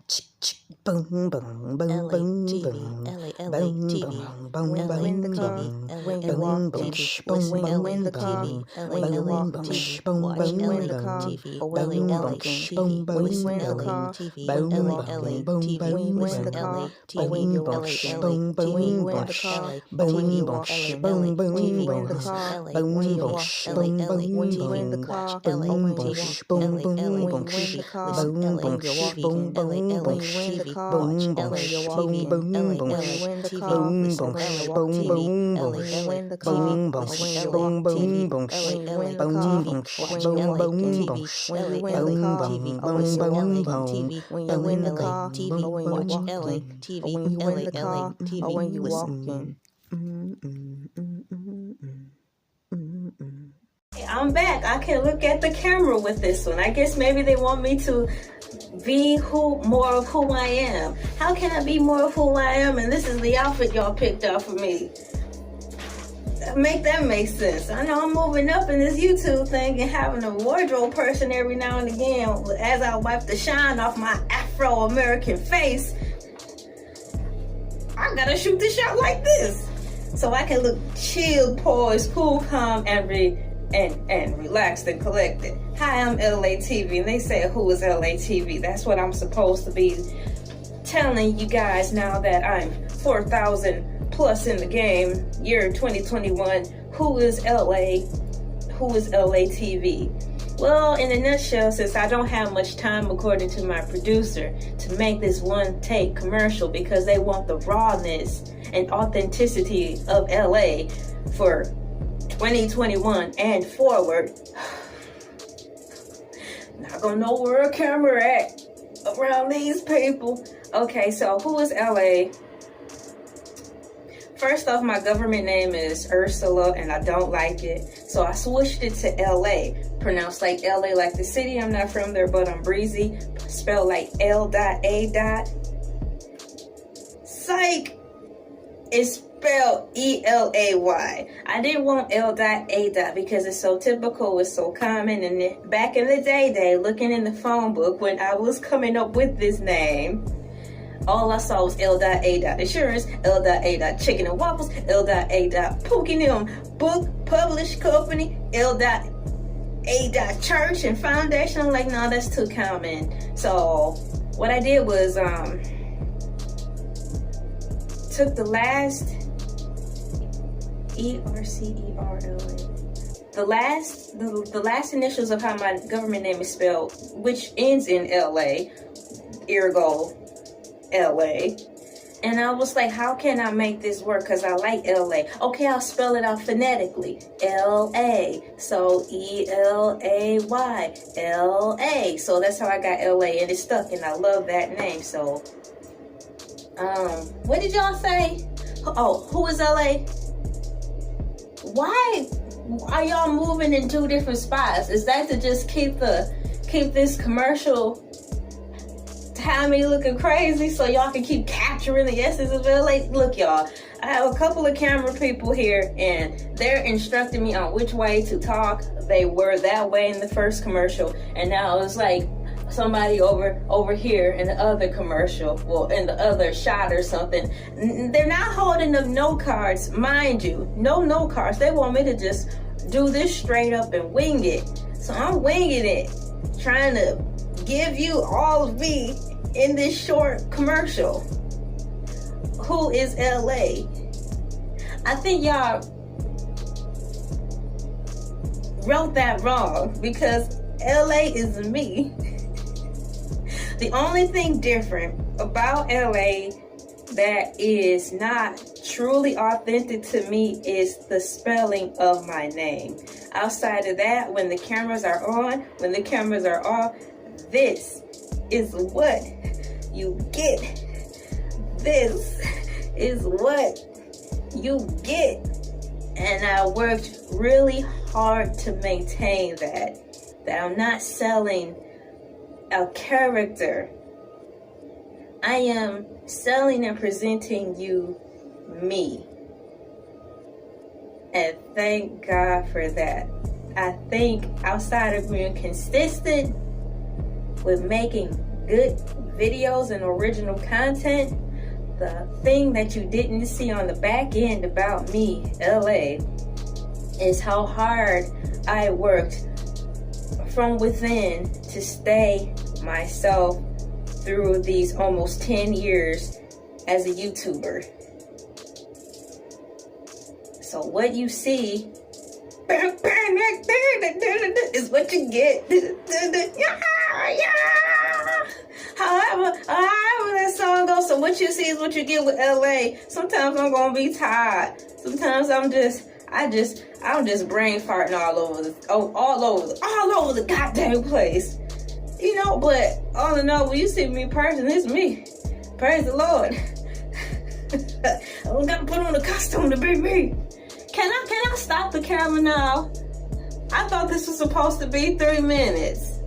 Boom, boom, boom, boom, boom. Elay TV, win the car, when you walk TV, listen Elay TV, Elay TV, watch Elay TV, when you Elay TV, listen Elay TV, Elay TV, listen Elay TV, Elay TV, watch Elay TV, walk Elay TV, listen Elay TV, Elay TV, watch Elay TV, Elay TV, listen Elay TV, Elay TV, watch Elay TV, Elay TV, listen Elay TV, Elay TV, listen Elay TV, Elay TV, watch Elay TV, Elay TV, listen Elay TV, Elay TV, watch Elay TV, Elay TV, listen. I'm back. I can look at the camera with this one. I guess maybe they want me to be more of who I am. How can I be more of who I am? And this is the outfit y'all picked out for me. Make that make sense. I know I'm moving up in this YouTube thing and having a wardrobe person every now and again as I wipe the shine off my Afro-American face. I gotta shoot the shot like this so I can look chill, poised, cool, calm, and relaxed and collected. Hi, I'm Elay TV, and they say, who is Elay TV? That's what I'm supposed to be telling you guys now that I'm 4,000 plus in the game, year 2021. Who is LA? Who is Elay TV? Well, in a nutshell, since I don't have much time, according to my producer, to make this one take commercial because they want the rawness and authenticity of LA for 2021 and forward. Not gonna know where a camera at around these people. Okay, so who is LA? First off, my government name is Ursula and I don't like it, so I switched it to LA, pronounced like LA, like the city. I'm not from there, but I'm breezy, spelled like L.A. Psych, it's spelled E-L-A-Y. I didn't want L.A. because it's so typical, it's so common, and back in the day, looking in the phone book when I was coming up with this name, all I saw was L.A. Insurance, L.A. Chicken and Waffles, L.A. Pookie Them Book Published Company, L.A. Church and Foundation. I'm like, no, that's too common. So what I did was took the last E-R-C-E-R-L-A. The last initials of how my government name is spelled, which ends in L.A., ergo L.A. And I was like, how can I make this work? Because I like L.A. Okay, I'll spell it out phonetically. L.A. So E-L-A-Y. L.A. So that's how I got L.A. and it stuck, and I love that name. So, what did y'all say? Oh, who is L.A.? Why are y'all moving in two different spots? Is that to just keep this commercial have me looking crazy so y'all can keep capturing the essence of LA? Look, y'all, I have a couple of camera people here and they're instructing me on which way to talk. They were that way in the first commercial, and now it's like somebody over here in the other commercial, well, in the other shot or something. They're not holding up no cards, mind you. No cards. They want me to just do this straight up and wing it. So I'm winging it, trying to give you all of me in this short commercial. Who is LA? I think y'all wrote that wrong because LA is me. The only thing different about LA that is not truly authentic to me is the spelling of my name. Outside of that, when the cameras are on, when the cameras are off, this is what you get. This is what you get. And I worked really hard to maintain that I'm not selling a character. I am selling and presenting you me. And thank God for that. I think outside of being consistent with making good videos and original content, the thing that you didn't see on the back end about me, LA, is how hard I worked from within to stay myself through these almost 10 years as a YouTuber. So what you see is what you get. However that song goes, so what you see is what you get with LA. Sometimes I'm gonna be tired. Sometimes I'm just brain farting all over the goddamn place. You know, but all in all, when you see me in person, it's me. Praise the Lord. I don't gotta put on a costume to be me. Can I stop the camera now? I thought this was supposed to be 3 minutes.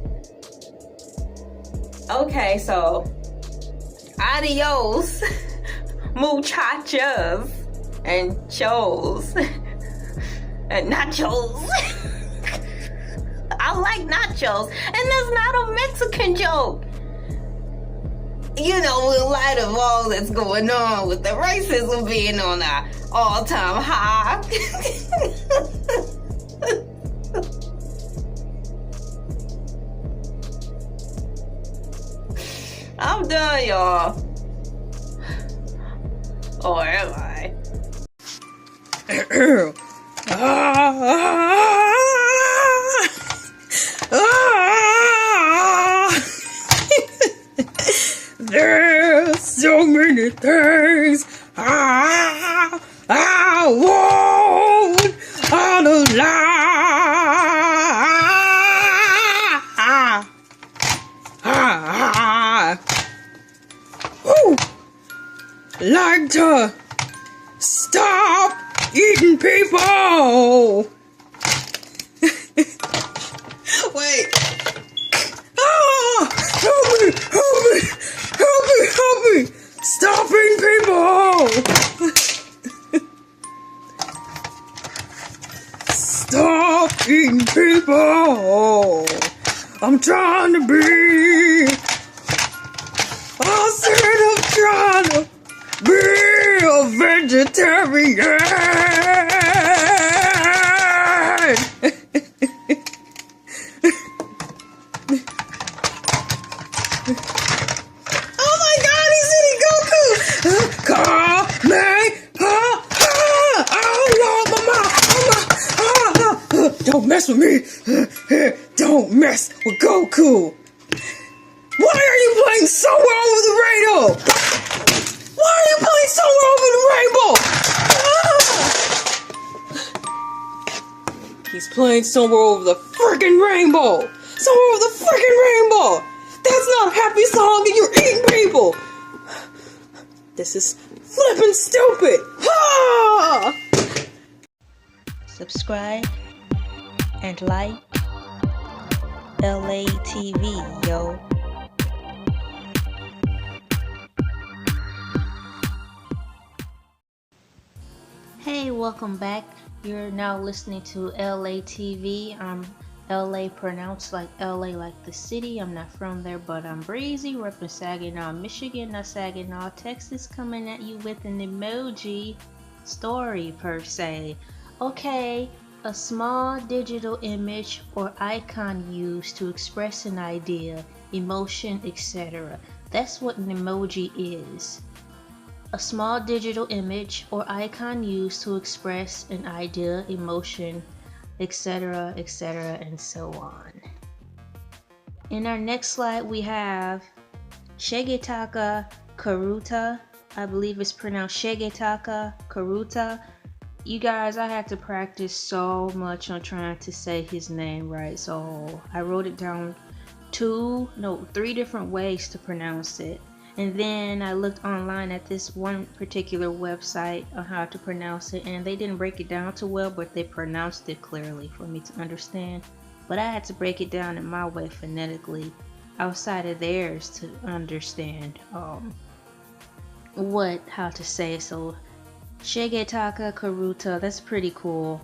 Okay, so adios, muchachos and chos and nachos. I like nachos, and that's not a Mexican joke. You know, in light of all that's going on with the racism being on our all-time high. I'm done, y'all. Or am I? There's so many things I want on the line. Like to stop eating people. Wait. Help me! Stop eating people! Stop eating people! I'm trying to be. Instead of trying to be a vegetarian. Don't mess with me! Don't mess with Goku! Why are you playing Somewhere Over the Rainbow? Why are you playing Somewhere Over the Rainbow? He's playing Somewhere Over the freaking rainbow! Somewhere Over the freaking rainbow! That's not a happy song and you're eating people! This is flippin' stupid! Ha! Subscribe and like Elay TV, yo. Hey, welcome back. You're now listening to Elay TV. I'm LA, pronounced like LA like the city. I'm not from there, but I'm breezy, repping Saginaw, Michigan, not Saginaw, Texas, coming at you with an emoji story per se. Okay, a small digital image or icon used to express an idea, emotion, etc. That's what an emoji is. A small digital image or icon used to express an idea, emotion, etc., etc., and so on. In our next slide, we have Shigetaka Karuta. I believe it's pronounced Shigetaka Karuta. You guys, I had to practice so much on trying to say his name right, so I wrote it down 3 different ways to pronounce it. And then I looked online at this one particular website on how to pronounce it, and they didn't break it down too well, but they pronounced it clearly for me to understand. But I had to break it down in my way phonetically, outside of theirs, to understand how to say it. So Shigetaka Karuta, that's pretty cool.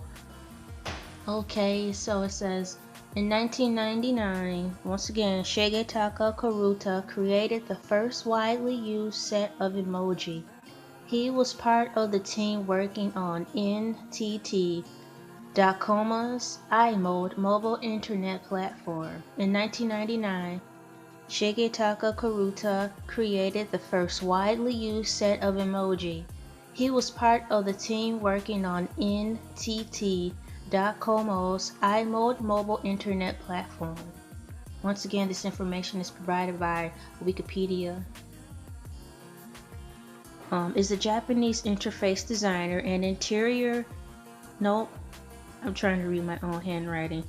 Okay, so it says, In 1999, once again, Shigetaka Karuta created the first widely used set of emoji. He was part of the team working on NTT Docomo's iMode mobile internet platform. In 1999, Shigetaka Karuta created the first widely used set of emoji. He was part of the team working on NTT Docomo's iMode mobile internet platform. Once again, this information is provided by Wikipedia. Is a Japanese interface designer and interior. Nope, I'm trying to read my own handwriting.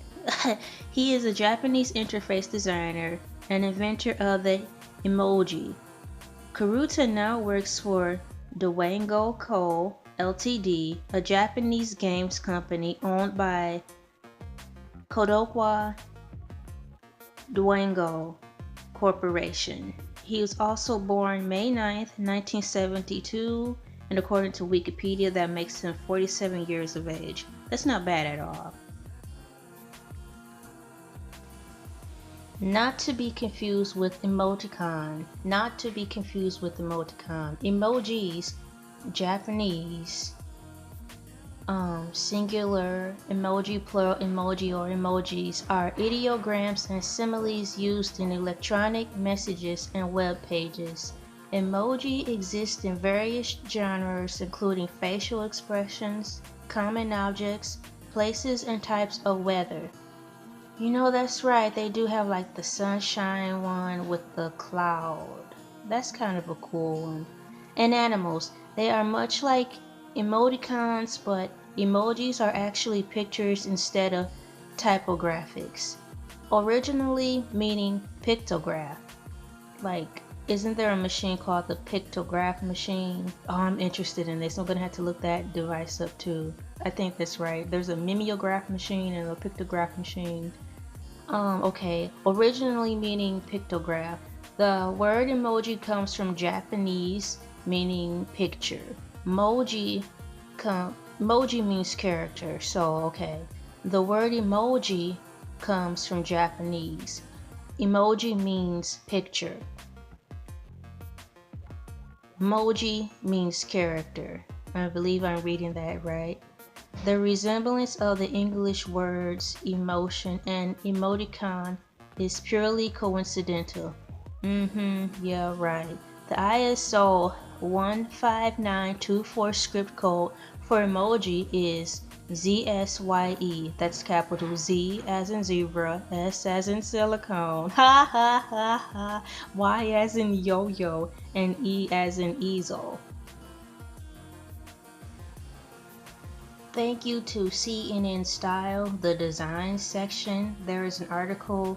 He is a Japanese interface designer and inventor of the emoji. Karuta now works for Dwango Co. Ltd., a Japanese games company owned by Kodowa Dwango Corporation. He was also born May 9th, 1972, and according to Wikipedia, that makes him 47 years of age. That's not bad at all. Not to be confused with emoticon. Not to be confused with emoticon. Emojis, Japanese, singular, emoji, plural, emoji, or emojis are ideograms and similes used in electronic messages and web pages. Emoji exist in various genres including facial expressions, common objects, places, and types of weather. You know, that's right, they do have like the sunshine one with the cloud. That's kind of a cool one. And animals. They are much like emoticons, but emojis are actually pictures instead of typographics. Originally meaning pictograph. Like, isn't there a machine called the pictograph machine? Oh, I'm interested in this. I'm gonna have to look that device up too. I think that's right. There's a mimeograph machine and a pictograph machine. Okay, originally meaning pictograph. The word emoji comes from Japanese meaning picture. Moji means character, so okay. The word emoji comes from Japanese. Emoji means picture. Moji means character. I believe I'm reading that right. The resemblance of the English words emotion and emoticon is purely coincidental. Yeah, right. The ISO 15924 script code for emoji is ZSYE. That's capital Z as in zebra, S as in silicone, ha ha ha ha, Y as in yo-yo, and E as in easel. Thank you to CNN Style, the design section. There is an article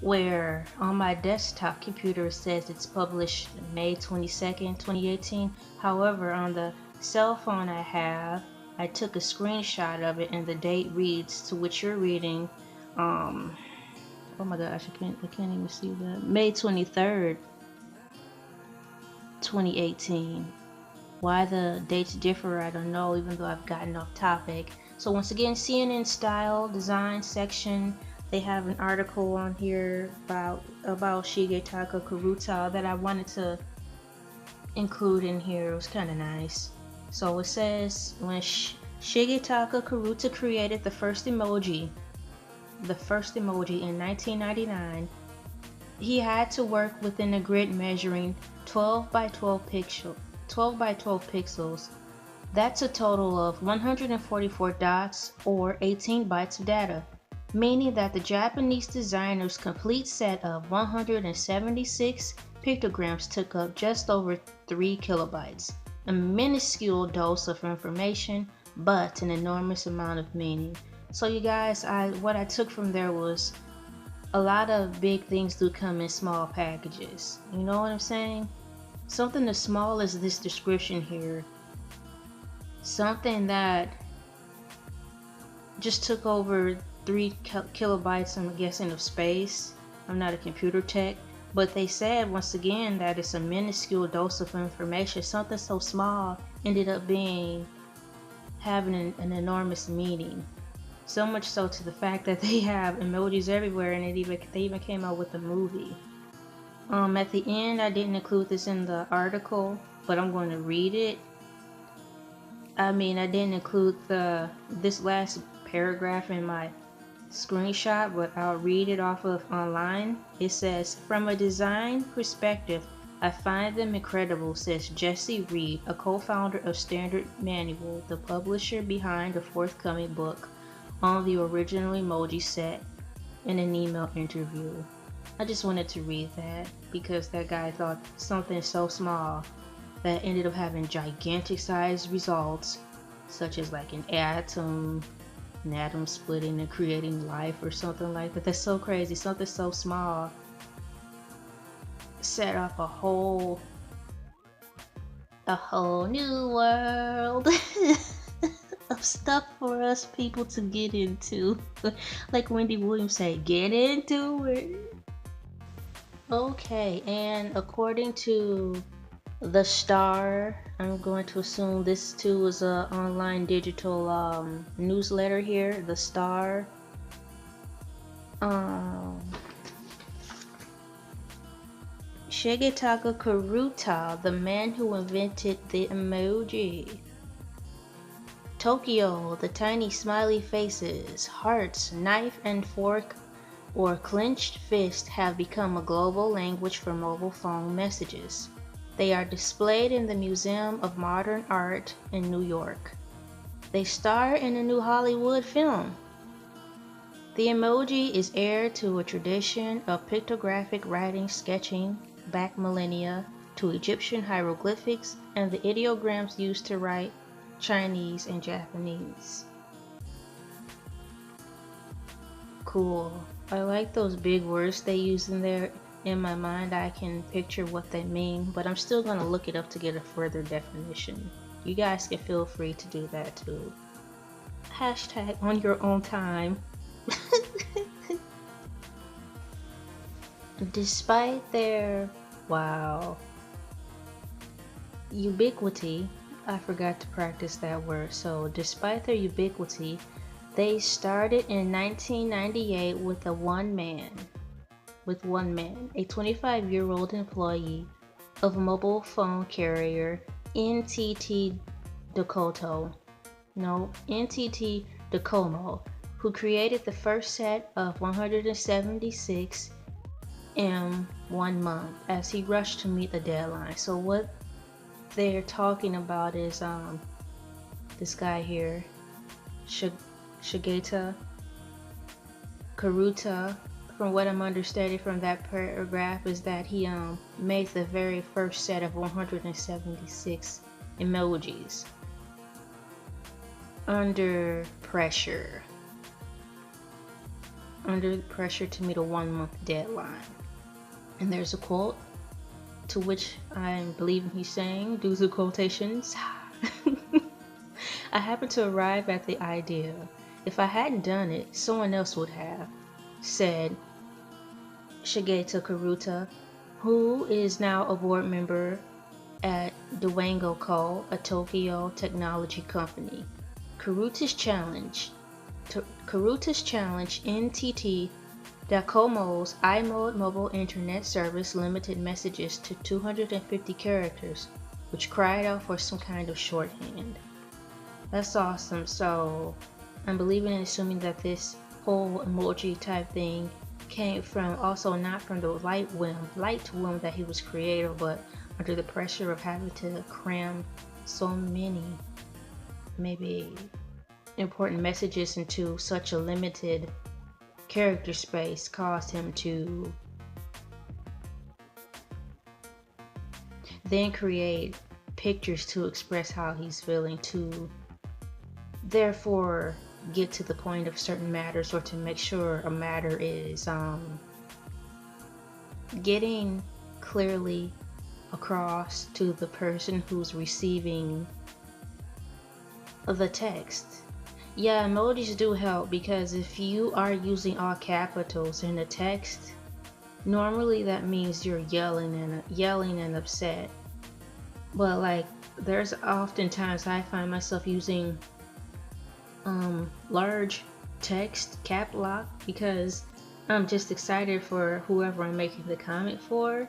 where on my desktop computer it says it's published May 22nd, 2018. However, on the cell phone I took a screenshot of it and the date reads to which you're reading. Oh my gosh, I can't even see that. May 23rd, 2018. Why the dates differ, I don't know, even though I've gotten off topic. So once again, CNN Style design section, they have an article on here about Shigetaka Karuta that I wanted to include in here. It was kind of nice. So it says, when Shigetaka Karuta created the first emoji in 1999, he had to work within a grid measuring 12 by 12 pixels. That's a total of 144 dots or 18 bytes of data, meaning that the Japanese designer's complete set of 176 pictograms took up just over 3 kilobytes. A minuscule dose of information, but an enormous amount of meaning. So you guys, what I took from there was a lot of big things do come in small packages. You know what I'm saying? Something as small as this description here, something that just took over 3 kilobytes, I'm guessing, of space. I'm not a computer tech, but they said once again that it's a minuscule dose of information. Something so small ended up having an enormous meaning. So much so to the fact that they have emojis everywhere, and they even came out with a movie. At the end, I didn't include this in the article, but I'm going to read it. I mean, I didn't include this last paragraph in my screenshot, but I'll read it off of online. It says, "From a design perspective, I find them incredible," says Jesse Reed, a co-founder of Standard Manual, the publisher behind the forthcoming book on the original emoji set, in an email interview. I just wanted to read that because that guy thought something so small that ended up having gigantic size results, such as like an atom splitting and creating life or something like that. That's so crazy. Something so small set up a whole new world of stuff for us people to get into. Like Wendy Williams said, get into it. Okay, and according to The Star, I'm going to assume this too is a online digital newsletter here, The Star. Shigetaka Kuruta, the man who invented the emoji. Tokyo, the tiny smiley faces, hearts, knife and fork, or clenched fist have become a global language for mobile phone messages. They are displayed in the Museum of Modern Art in New York. They star in a new Hollywood film. The emoji is heir to a tradition of pictographic writing sketching back millennia to Egyptian hieroglyphics and the ideograms used to write Chinese and Japanese. Cool. I like those big words they use in there. In my mind, I can picture what they mean, but I'm still going to look it up to get a further definition. You guys can feel free to do that too. Hashtag on your own time. Despite their, ubiquity, I forgot to practice that word. So despite their ubiquity, they started in 1998 with one man, a 25-year-old employee of mobile phone carrier NTT Docomo, who created the first set of 176 in 1 month as he rushed to meet the deadline. So what they're talking about is this guy here, Shigeru Kuruta. From what I'm understanding from that paragraph is that he made the very first set of 176 emojis under pressure to meet a 1 month deadline. And there's a quote to which I'm believing he's saying, do the quotations. I happened to arrive at the idea. If I hadn't done it, someone else would have, said Shigeru Kuruta, who is now a board member at Dwango Co., a Tokyo technology company. Kuruta's challenge NTT Docomo's iMode mobile internet service limited messages to 250 characters, which cried out for some kind of shorthand. That's awesome. So I'm believing and assuming that this whole emoji type thing came from, also not from the light whim that he was creative, but under the pressure of having to cram so many maybe important messages into such a limited character space caused him to then create pictures to express how he's feeling, to therefore get to the point of certain matters, or to make sure a matter is getting clearly across to the person who's receiving the text. Yeah, emojis do help, because if you are using all capitals in the text, normally that means you're yelling and upset. But like, there's oftentimes I find myself using large text cap lock because I'm just excited for whoever I'm making the comment for,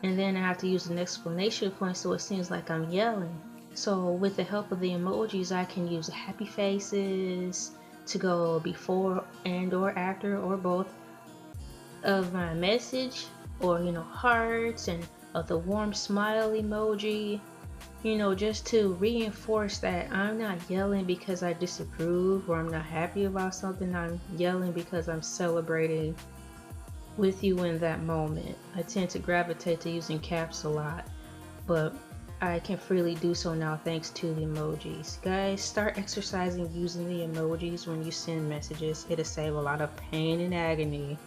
and then I have to use an exclamation point so it seems like I'm yelling. So with the help of the emojis, I can use happy faces to go before and or after or both of my message, or hearts, and the warm smile emoji, just to reinforce that I'm not yelling because I disapprove or I'm not happy about something. I'm yelling because I'm celebrating with you in that moment. I tend to gravitate to using caps a lot, but I can freely do so now thanks to the emojis. Guys, start exercising using the emojis when you send messages. It'll save a lot of pain and agony.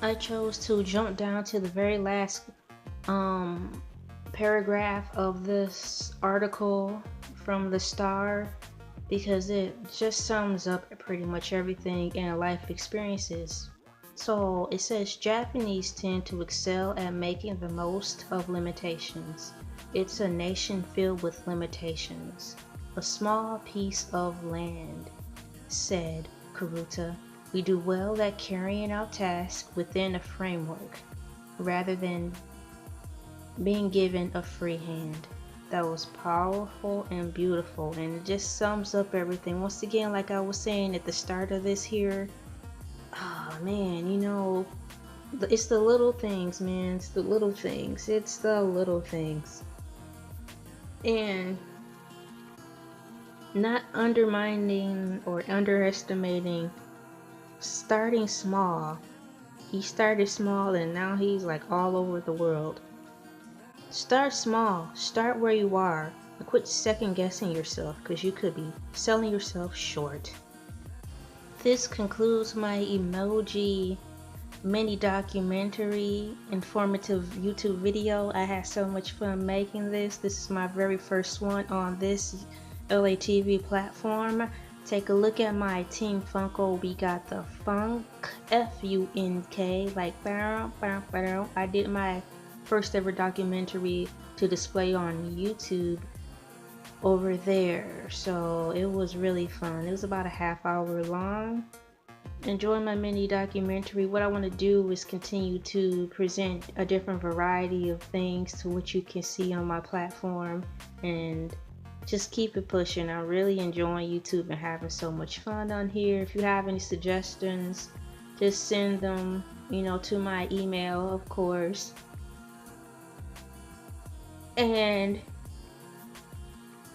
I chose to jump down to the very last paragraph of this article from the Star because it just sums up pretty much everything in life experiences. So it says Japanese tend to excel at making the most of limitations. It's a nation filled with limitations. A small piece of land, said Karuta. We do well at carrying out tasks within a framework, rather than being given a free hand. That was powerful and beautiful, and it just sums up everything. Once again, like I was saying at the start of this here, oh man, it's the little things, man. It's the little things. It's the little things. And not undermining or underestimating starting small. He started small and now he's like all over the world. Start small. Start where you are. And quit second guessing yourself because you could be selling yourself short. This concludes my emoji mini documentary informative YouTube video. I had so much fun making this. This is my very first one on this Elay TV platform. Take a look at my Team Funko. We got the Funk, F-U-N-K, like bow, bow, bow. I did my first ever documentary to display on YouTube over there, so it was really fun. It was about a half hour long. Enjoy my mini documentary. What I want to do is continue to present a different variety of things to what you can see on my platform and just keep it pushing. I'm really enjoying YouTube and having so much fun on here. If you have any suggestions, just send them, to my email, of course. And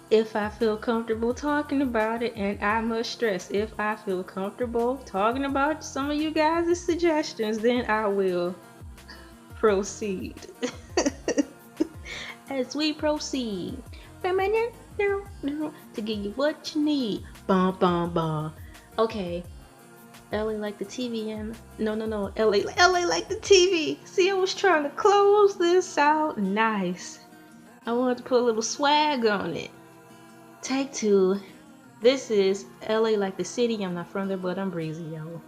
if I feel comfortable talking about it, and I must stress, if I feel comfortable talking about some of you guys' suggestions, then I will proceed. As we proceed. To give you what you need. Bum, bum, bum. Okay. LA like the TV and no. LA like the TV. See, I was trying to close this out nice. I wanted to put a little swag on it. Take two. This is LA like the city. I'm not from there, but I'm breezy, yo.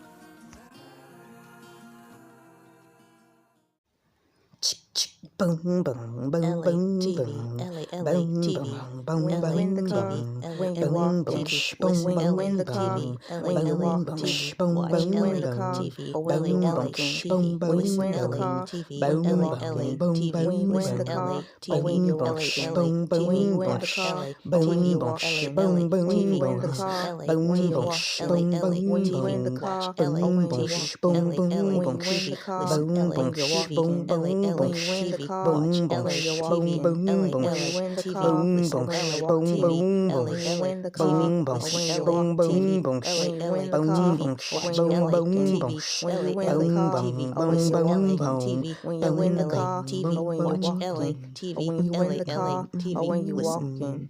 Boom, boom, boom, boom, boom, LA TV, when the car, when you walk TV, when the car, when you walk TV, watch LA TV, when LA TV, when the car, LA TV, when the car, when you LA TV, when the car, TV, watch LA TV, when the car, when you watch LA TV, when the car, LA TV, when the car, LA TV, when the car, watch LA TV, LA when the car, listen when you walk TV, LA when the car, listen when you walk TV, LA when the car, watch LA TV, LA when the car, listen LA TV, when you in the car, TV, when you watch LA TV, LA TV, when you walk in.